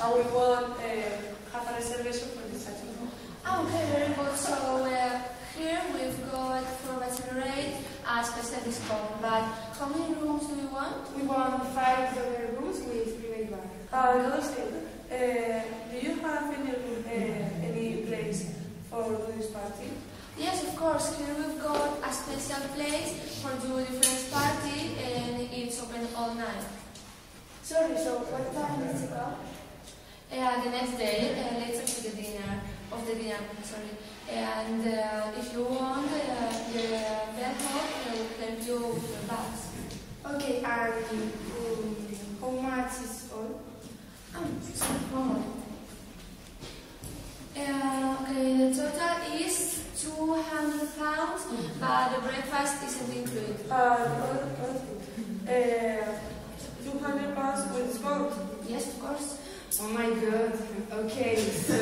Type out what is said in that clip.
and we won't have a reservation for this afternoon. Okay, very good. So here we've got for bachelor rate a special discount. But how many rooms do you want? We want 5 rooms with private bar. Another thing, do you have any place for this party? Yes, of course. Here we've got a special place for do different party, and it's open all night. Sorry, so what time is it up? The next day, later to the dinner, sorry. And if you want, the bellhop will help you with your bags. Okay, and how much is all? Sorry, one moment. Okay, the total is £200, but the breakfast isn't included. £200 with discount. Yes, of course. Oh my god. Okay, so